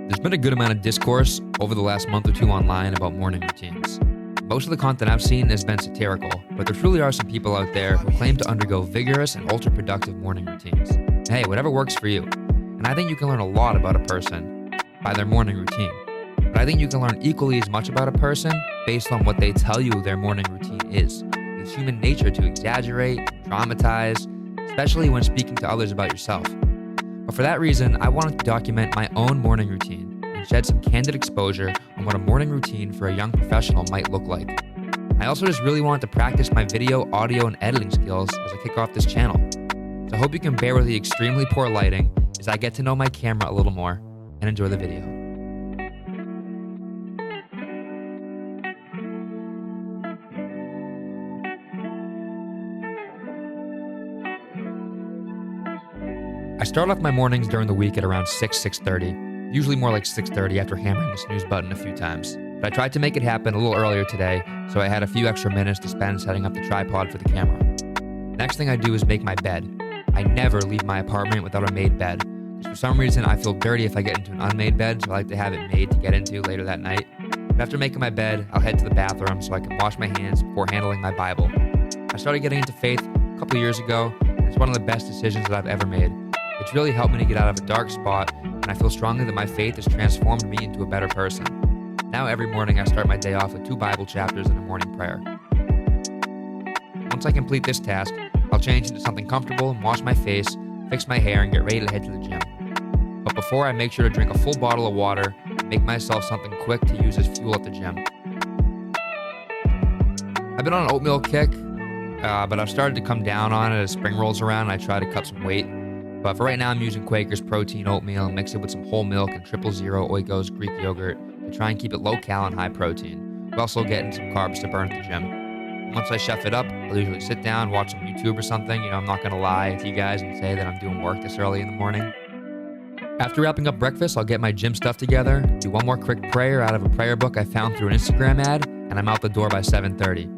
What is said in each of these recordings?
There's been a good amount of discourse over the last month or two online about morning routines. Most of the content I've seen has been satirical, but there truly are some people out there who claim to undergo vigorous and ultra-productive morning routines. Hey, whatever works for you. And I think you can learn a lot about a person by their morning routine. But I think you can learn equally as much about a person based on what they tell you their morning routine is. It's human nature to exaggerate, dramatize, especially when speaking to others about yourself. But for that reason, I wanted to document my own morning routine and shed some candid exposure on what a morning routine for a young professional might look like. I also just really wanted to practice my video, audio, and editing skills as I kick off this channel. So I hope you can bear with the extremely poor lighting as I get to know my camera a little more and enjoy the video. I start off my mornings during the week at around 6:30, usually more like 6:30 after hammering the snooze button a few times. But I tried to make it happen a little earlier today, so I had a few extra minutes to spend setting up the tripod for the camera. Next thing I do is make my bed. I never leave my apartment without a made bed. For some reason, I feel dirty if I get into an unmade bed, so I like to have it made to get into later that night. But after making my bed, I'll head to the bathroom so I can wash my hands before handling my Bible. I started getting into faith a couple years ago, and it's one of the best decisions that I've ever made. It's really helped me to get out of a dark spot, and I feel strongly that my faith has transformed me into a better person. Now every morning I start my day off with 2 Bible chapters and a morning prayer. Once I complete this task, I'll change into something comfortable and wash my face, fix my hair, and get ready to head to the gym. But before, I make sure to drink a full bottle of water and make myself something quick to use as fuel at the gym. I've been on an oatmeal kick, but I've started to come down on it as spring rolls around and I try to cut some weight. But for right now, I'm using Quaker's protein oatmeal and mix it with some whole milk and 000 Oikos Greek yogurt to try and keep it low cal and high protein. We're also getting some carbs to burn at the gym. Once I chef it up, I'll usually sit down, watch some YouTube or something. I'm not going to lie to you guys and say that I'm doing work this early in the morning. After wrapping up breakfast, I'll get my gym stuff together, do one more quick prayer out of a prayer book I found through an Instagram ad, and I'm out the door by 7:30.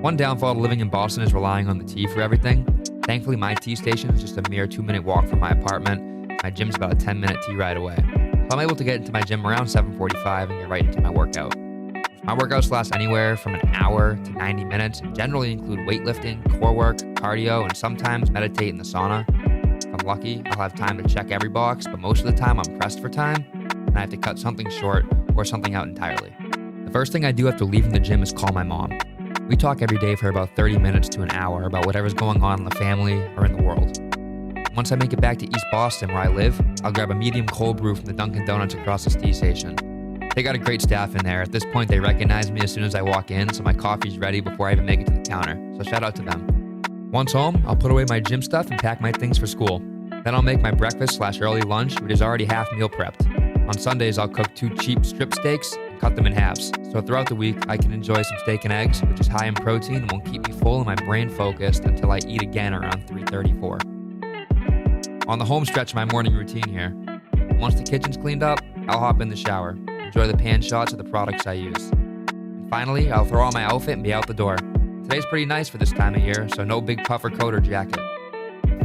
One downfall to living in Boston is relying on the T for everything. Thankfully, my T station is just a mere 2-minute walk from my apartment. My gym's about a 10-minute T ride away. So I'm able to get into my gym around 7:45 and get right into my workout. My workouts last anywhere from an hour to 90 minutes and generally include weightlifting, core work, cardio, and sometimes meditate in the sauna. If I'm lucky, I'll have time to check every box, but most of the time I'm pressed for time and I have to cut something short or something out entirely. The first thing I do after leaving the gym is call my mom. We talk every day for about 30 minutes to an hour about whatever's going on in the family or in the world. Once I make it back to East Boston where I live, I'll grab a medium cold brew from the Dunkin' Donuts across the T station. They got a great staff in there. At this point, they recognize me as soon as I walk in, so my coffee's ready before I even make it to the counter. So shout out to them. Once home, I'll put away my gym stuff and pack my things for school. Then I'll make my breakfast/early lunch, which is already half meal prepped. On Sundays, I'll cook 2 cheap strip steaks and cut them in halves. So throughout the week, I can enjoy some steak and eggs, which is high in protein and will keep me full and my brain focused until I eat again around 3:34. On the home stretch of my morning routine here, once the kitchen's cleaned up, I'll hop in the shower, enjoy the pan shots of the products I use. And finally, I'll throw on my outfit and be out the door. Today's pretty nice for this time of year, so no big puffer coat or jacket.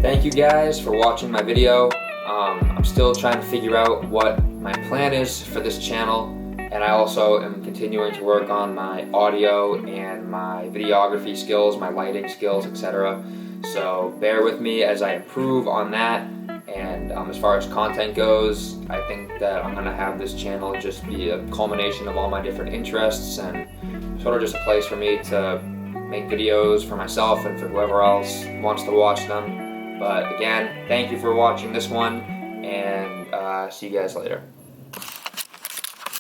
Thank you guys for watching my video. I'm still trying to figure out what my plan is for this channel, and I also am continuing to work on my audio and my videography skills, my lighting skills, etc. So bear with me as I improve on that. And as far as content goes, I think that I'm going to have this channel just be a culmination of all my different interests and sort of just a place for me to make videos for myself and for whoever else wants to watch them. But again, thank you for watching this one, and see you guys later.